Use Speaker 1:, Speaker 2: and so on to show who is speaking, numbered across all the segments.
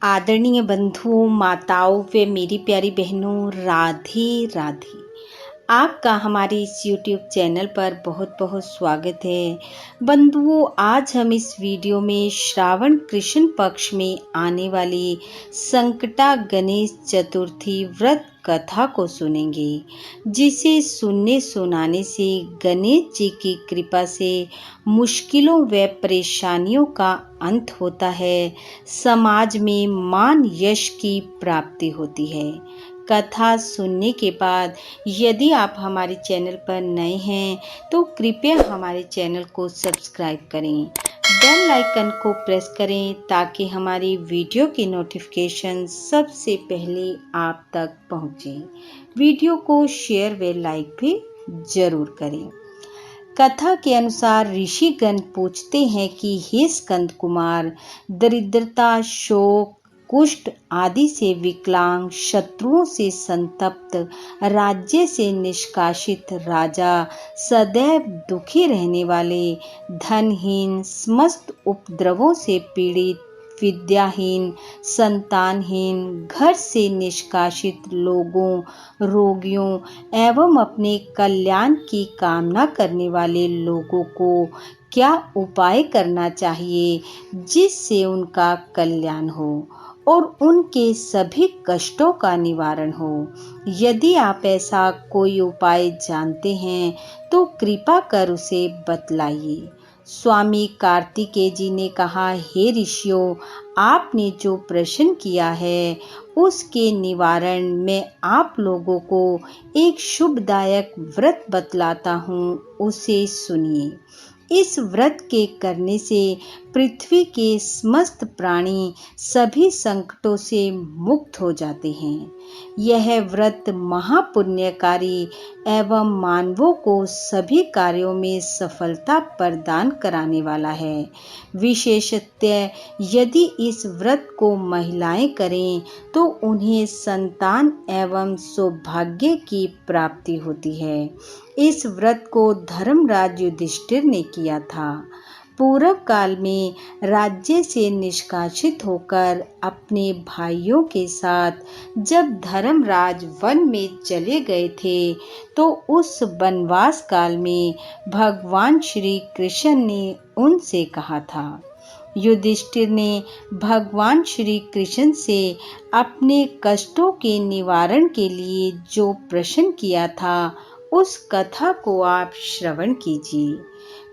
Speaker 1: आदरणीय बंधुओं, माताओं व मेरी प्यारी बहनों, राधे राधे। आपका हमारे इस YouTube चैनल पर बहुत बहुत स्वागत है। बंधुओं, आज हम इस वीडियो में श्रावण कृष्ण पक्ष में आने वाली संकटा गणेश चतुर्थी व्रत कथा को सुनेंगे, जिसे सुनने सुनाने से गणेश जी की कृपा से मुश्किलों व परेशानियों का अंत होता है, समाज में मान यश की प्राप्ति होती है। कथा सुनने के बाद यदि आप हमारे चैनल पर नए हैं तो कृपया हमारे चैनल को सब्सक्राइब करें, बेल आइकन को प्रेस करें ताकि हमारी वीडियो की नोटिफिकेशन सबसे पहले आप तक पहुंचे। वीडियो को शेयर व लाइक भी जरूर करें। कथा के अनुसार ऋषिगण पूछते हैं कि हे स्कंद कुमार, दरिद्रता, शोक, कुष्ठ आदि से विकलांग, शत्रुओं से संतप्त, राज्य से निष्कासित राजा, सदैव दुखी रहने वाले, धनहीन, समस्त उपद्रवों से पीड़ित, विद्याहीन, संतानहीन, घर से निष्कासित लोगों, रोगियों एवं अपने कल्याण की कामना करने वाले लोगों को क्या उपाय करना चाहिए जिससे उनका कल्याण हो और उनके सभी कष्टों का निवारण हो। यदि आप ऐसा कोई उपाय जानते हैं तो कृपा कर उसे बतलाइए। स्वामी कार्तिकेय जी ने कहा, हे ऋषियों, आपने जो प्रश्न किया है उसके निवारण में आप लोगों को एक शुभदायक व्रत बतलाता हूँ, उसे सुनिए। इस व्रत के करने से पृथ्वी के समस्त प्राणी सभी संकटों से मुक्त हो जाते हैं। यह व्रत महापुण्यकारी एवं मानवों को सभी कार्यों में सफलता प्रदान कराने वाला है। विशेषतः यदि इस व्रत को महिलाएं करें तो उन्हें संतान एवं सौभाग्य की प्राप्ति होती है। इस व्रत को धर्मराज युधिष्ठिर ने किया था। पूर्व काल में राज्य से निष्कासित होकर अपने भाइयों के साथ जब धर्मराज वन में चले गए थे तो उस वनवास काल में भगवान श्री कृष्ण ने उनसे कहा था। युधिष्ठिर ने भगवान श्री कृष्ण से अपने कष्टों के निवारण के लिए जो प्रश्न किया था उस कथा को आप श्रवण कीजिए।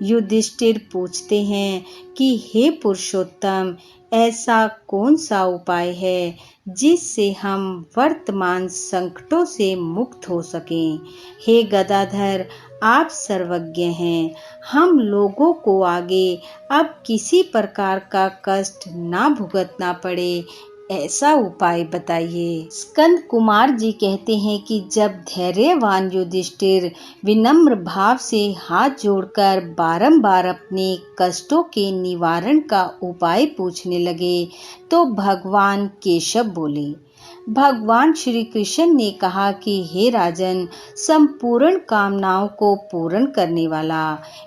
Speaker 1: युधिष्ठिर पूछते हैं कि हे पुरुषोत्तम, ऐसा कौन सा उपाय है जिससे हम वर्तमान संकटों से मुक्त हो सकें। हे गदाधर, आप सर्वज्ञ हैं। हम लोगों को आगे अब किसी प्रकार का कष्ट ना भुगतना पड़े, ऐसा उपाय बताइए। स्कंद कुमार जी कहते हैं कि जब धैर्यवान युधिष्ठिर विनम्र भाव से हाथ जोड़कर बारंबार अपने कष्टों के निवारण का उपाय पूछने लगे तो भगवान केशव बोले। भगवान श्री कृष्ण ने कहा कि हे राजन, संपूर्ण कामनाओं को पूर्ण करने वाला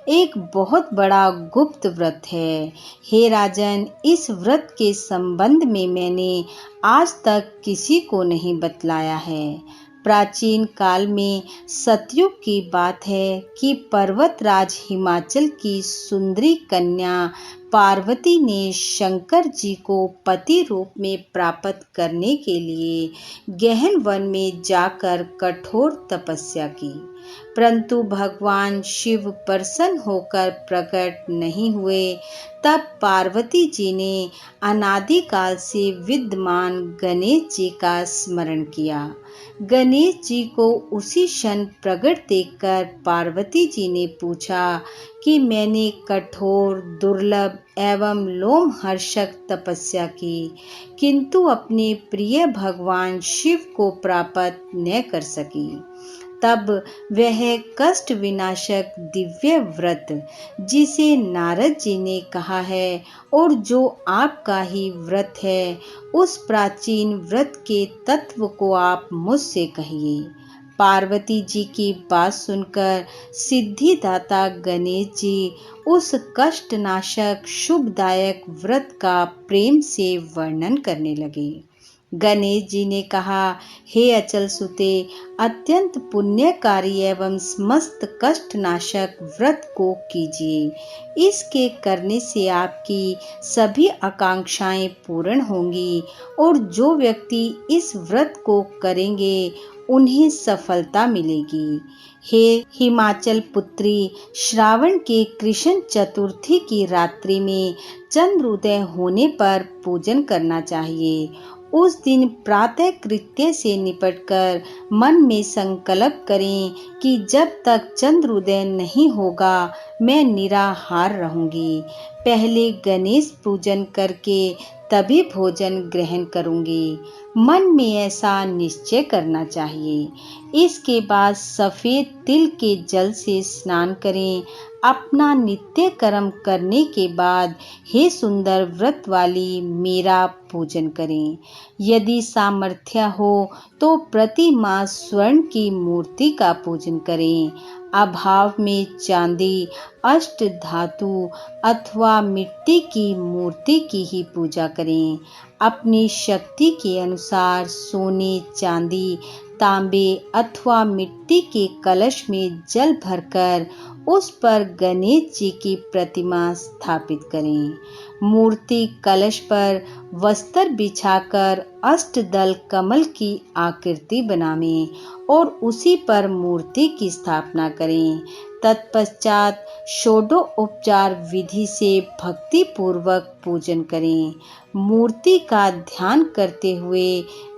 Speaker 1: एक बहुत बड़ा गुप्त व्रत है। हे राजन, इस व्रत के संबंध में मैंने आज तक किसी को नहीं बतलाया है। प्राचीन काल में सतयुग की बात है कि पर्वतराज हिमाचल की सुंदरी कन्या पार्वती ने शंकर जी को पति रूप में प्राप्त करने के लिए गहन वन में जाकर कठोर तपस्या की, परंतु भगवान शिव प्रसन्न होकर प्रकट नहीं हुए। तब पार्वती जी ने अनादिकाल से विद्यमान गणेश जी का स्मरण किया। गणेश जी को उसी क्षण प्रकट देखकर पार्वती जी ने पूछा कि मैंने कठोर, दुर्लभ एवं लोमहर्षक तपस्या की, किंतु अपने प्रिय भगवान शिव को प्राप्त न कर सकी। तब वह कष्ट विनाशक दिव्य व्रत जिसे नारद जी ने कहा है और जो आपका ही व्रत है, उस प्राचीन व्रत के तत्व को आप मुझसे कहिए। पार्वती जी की बात सुनकर सिद्धिदाता गणेश जी उस कष्टनाशक शुभदायक व्रत का प्रेम से वर्णन करने लगे। गणेश जी ने कहा, हे अचल सुते, अत्यंत पुण्यकारी एवं समस्त कष्टनाशक व्रत को कीजिए। इसके करने से आपकी सभी आकांक्षाएं पूर्ण होंगी और जो व्यक्ति इस व्रत को करेंगे उन्हें सफलता मिलेगी। हे हिमाचल पुत्री, श्रावण के कृष्ण चतुर्थी की रात्रि में चंद्रोदय होने पर पूजन करना चाहिए। उस दिन प्रातः कृत्य से निपटकर मन में संकल्प करें कि जब तक चंद्रोदय नहीं होगा मैं निराहार रहूंगी। पहले गणेश पूजन करके तभी भोजन ग्रहण करूंगी। मन में ऐसा निश्चय करना चाहिए। इसके बाद सफेद तिल के जल से स्नान करें। अपना नित्य कर्म करने के बाद हे सुंदर व्रत वाली मेरा पूजन करें। यदि सामर्थ्य हो तो प्रति मास स्वर्ण की मूर्ति का पूजन करें। अभाव में चांदी, अष्ट धातु अथवा मिट्टी की मूर्ति की ही पूजा करें। अपनी शक्ति के अनुसार सोने, चांदी, तांबे अथवा मिट्टी के कलश में जल भरकर उस पर गणेश जी की प्रतिमा स्थापित करें। मूर्ति कलश पर वस्त्र बिछाकर अष्टदल कमल की आकृति बनावें और उसी पर मूर्ति की स्थापना करें। तत्पश्चात षोडोपचार विधि से भक्ति पूर्वक पूजन करें। मूर्ति का ध्यान करते हुए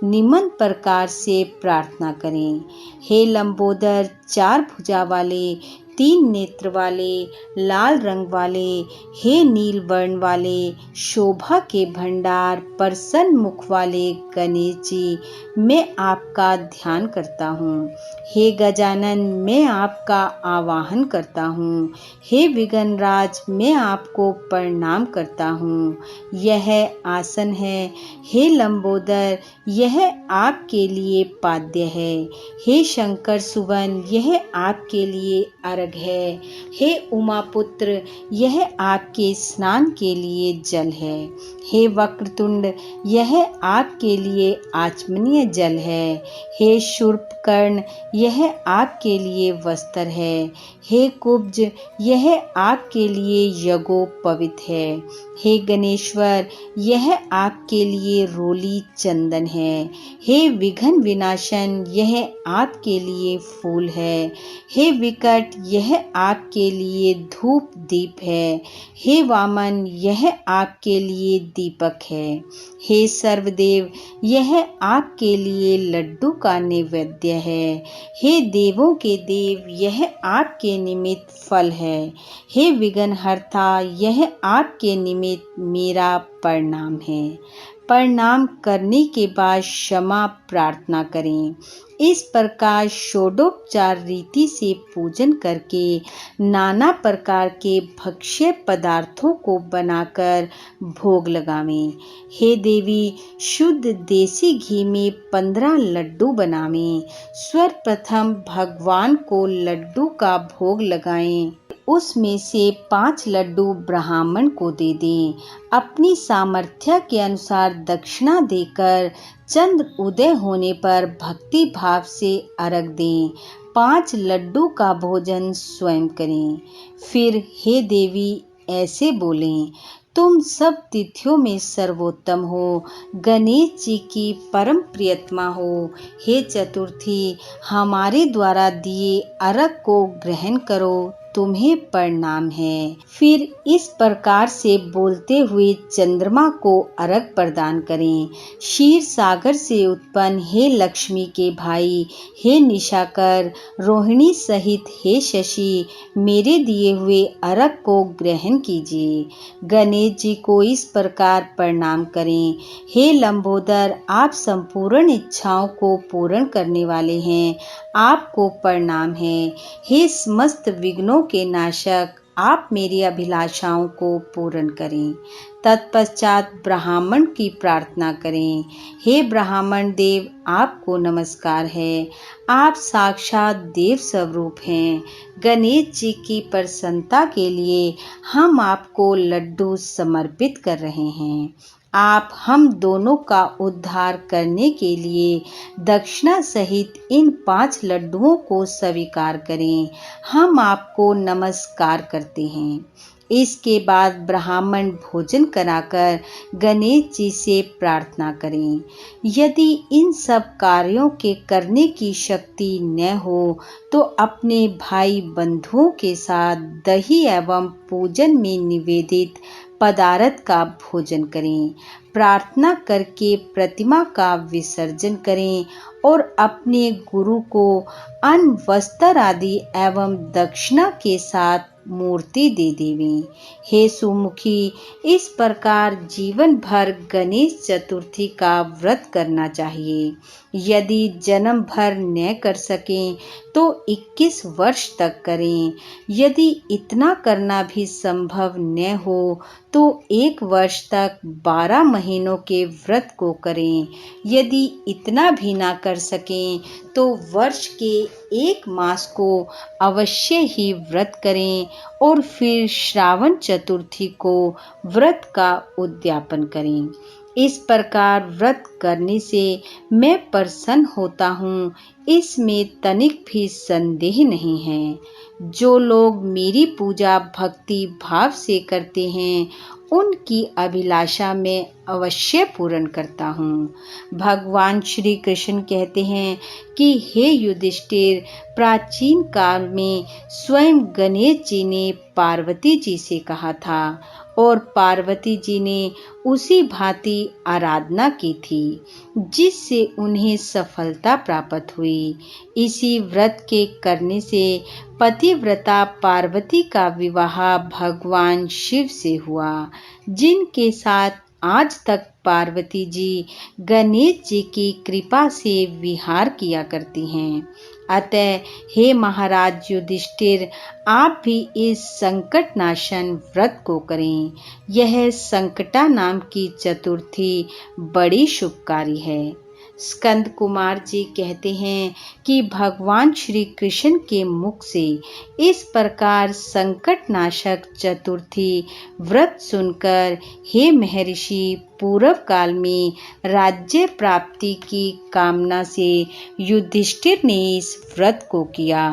Speaker 1: निम्न प्रकार से प्रार्थना करें। हे लंबोदर, चार भुजा वाले, तीन नेत्र वाले, लाल रंग वाले, हे नील वर्ण वाले, शोभा के भंडार, प्रसन्न मुख वाले गणेश जी, मैं आपका ध्यान करता हूँ। हे गजानन, मैं आपका आवाहन करता हूँ। हे विघ्नराज, मैं आपको प्रणाम करता हूँ। यह आसन है। हे लंबोदर, यह आपके लिए पाद्य है। हे शंकर सुवन, यह आपके लिए अर्घ है। हे उमापुत्र, यह आपके स्नान के लिए जल है। हे वक्रतुंड, यह आपके लिए आचमनीय जल है। हे शूर्पकर्ण, यह आपके लिए वस्त्र है। हे कुब्ज, यह आपके लिए यज्ञोपवीत है। हे गणेश्वर, यह आपके लिए रोली चंदन है। हे विघ्न विनाशन, यह आपके लिए फूल है। हे विकट, यह आपके लिए धूप दीप है। हे वामन, यह आपके लिए दीपक है। हे सर्वदेव, यह आपके लिए लड्डू का नैवेद्य है। हे देवों के देव, यह आपके निमित्त फल है। हे विघ्नहर्ता, यह आपके निमित्त मेरा प्रणाम है। प्रणाम करने के बाद क्षमा प्रार्थना करें। इस प्रकार षोडोपचार रीति से पूजन करके नाना प्रकार के भक्ष्य पदार्थों को बनाकर भोग लगावें। हे देवी, शुद्ध देसी घी में 15 लड्डू बनावें। सर्वप्रथम भगवान को लड्डू का भोग लगाएं। उसमें से 5 लड्डू ब्राह्मण को दे दें। अपनी सामर्थ्य के अनुसार दक्षिणा देकर चंद्र उदय होने पर भक्ति भाव से अर्घ दें। 5 लड्डू का भोजन स्वयं करें। फिर हे देवी ऐसे बोलें, तुम सब तिथियों में सर्वोत्तम हो, गणेश जी की परम प्रियतमा हो। हे चतुर्थी, हमारे द्वारा दिए अर्घ को ग्रहण करो, तुम्हें प्रणाम है। फिर इस प्रकार से बोलते हुए चंद्रमा को अर्घ प्रदान करें। क्षीर सागर से उत्पन्न हे लक्ष्मी के भाई, हे निशाकर, रोहिणी सहित हे शशि, मेरे दिए हुए अर्घ को ग्रहण कीजिए। गणेश जी को इस प्रकार प्रणाम करें। हे लंबोदर, आप संपूर्ण इच्छाओं को पूर्ण करने वाले हैं, आपको प्रणाम है। हे समस्त विघ्नों के नाशक, आप मेरी अभिलाषाओं को पूर्ण करें। तत्पश्चात ब्राह्मण की प्रार्थना करें। हे ब्राह्मण देव, आपको नमस्कार है। आप साक्षात देव स्वरूप हैं। गणेश जी की प्रसन्नता के लिए हम आपको लड्डू समर्पित कर रहे हैं। आप हम दोनों का उद्धार करने के लिए दक्षिणा सहित इन 5 लड्डुओं को स्वीकार करें। हम आपको नमस्कार करते हैं। इसके बाद ब्राह्मण भोजन कराकर गणेश जी से प्रार्थना करें। यदि इन सब कार्यों के करने की शक्ति न हो तो अपने भाई बंधुओं के साथ दही एवं पूजन में निवेदित पदार्थ का भोजन करें। प्रार्थना करके प्रतिमा का विसर्जन करें और अपने गुरु को अन्न वस्त्र आदि एवं दक्षिणा के साथ मूर्ति दे देवें। हे सुमुखी, इस प्रकार जीवन भर गणेश चतुर्थी का व्रत करना चाहिए। यदि जन्म भर न कर सकें तो 21 वर्ष तक करें। यदि इतना करना भी संभव न हो तो 1 वर्ष तक 12 महीनों के व्रत को करें। यदि इतना भी ना कर सकें तो वर्ष के 1 मास को अवश्य ही व्रत करें और फिर श्रावण चतुर्थी को व्रत का उद्यापन करें। इस प्रकार व्रत करने से मैं प्रसन्न होता हूँ, इसमें तनिक भी संदेह नहीं है। जो लोग मेरी पूजा भक्ति भाव से करते हैं उनकी अभिलाषा मैं अवश्य पूर्ण करता हूँ। भगवान श्री कृष्ण कहते हैं कि हे युधिष्ठिर, प्राचीन काल में स्वयं गणेश जी ने पार्वती जी से कहा था और पार्वती जी ने उसी भांति आराधना की थी जिससे उन्हें सफलता प्राप्त हुई। इसी व्रत के करने से पतिव्रता पार्वती का विवाह भगवान शिव से हुआ, जिनके साथ आज तक पार्वती जी गणेश जी की कृपा से विहार किया करती हैं। अतः हे महाराज युधिष्ठिर, आप भी इस संकट नाशन व्रत को करें। यह संकटा नाम की चतुर्थी बड़ी शुभकारी है। स्कंद कुमार जी कहते हैं कि भगवान श्री कृष्ण के मुख से इस प्रकार संकट नाशक चतुर्थी व्रत सुनकर हे महर्षि, पूर्व काल में राज्य प्राप्ति की कामना से युधिष्ठिर ने इस व्रत को किया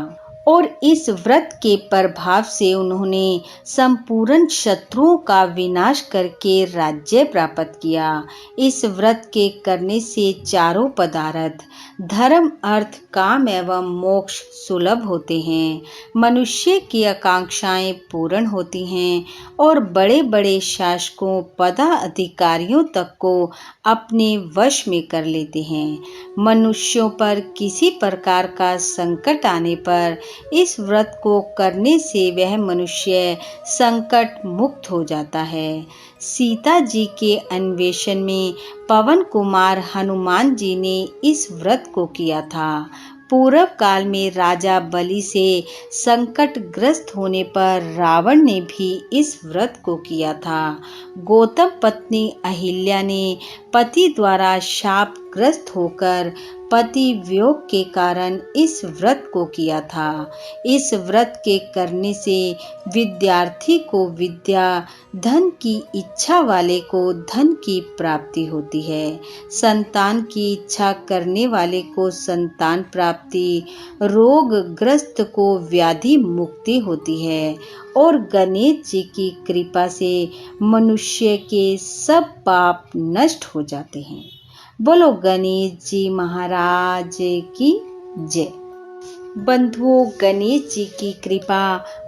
Speaker 1: और इस व्रत के प्रभाव से उन्होंने संपूर्ण शत्रुओं का विनाश करके राज्य प्राप्त किया। इस व्रत के करने से चारों पदार्थ धर्म अर्थ काम एवं मोक्ष सुलभ होते हैं। मनुष्य की आकांक्षाएं पूर्ण होती हैं और बड़े बड़े शासकों पदाधिकारियों तक को अपने वश में कर लेते हैं। मनुष्यों पर किसी प्रकार का संकट आने पर इस व्रत को करने से वह मनुष्य संकट मुक्त हो जाता है। सीता जी के अन्वेषण में पवन कुमार हनुमान जी ने इस व्रत को किया था। पूर्व काल में राजा बलि से संकटग्रस्त होने पर रावण ने भी इस व्रत को किया था। गौतम पत्नी अहिल्या ने पति द्वारा शापग्रस्त होकर पति वियोग के कारण इस व्रत को किया था। इस व्रत के करने से विद्यार्थी को विद्या, धन की इच्छा वाले को धन की प्राप्ति होती है, संतान की इच्छा करने वाले को संतान प्राप्ति, रोगग्रस्त को व्याधि मुक्ति होती है और गणेश जी की कृपा से मनुष्य के सब पाप नष्ट हो जाते हैं। बोलो गणेश जी महाराज की जय। बंधुओं, गणेश जी की कृपा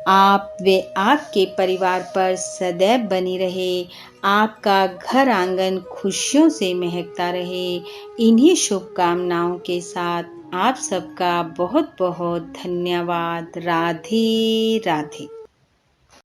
Speaker 1: आप व आपके परिवार पर सदैव बनी रहे। आपका घर आंगन खुशियों से महकता रहे। इन्हीं शुभकामनाओं के साथ आप सबका बहुत बहुत धन्यवाद। राधे राधे।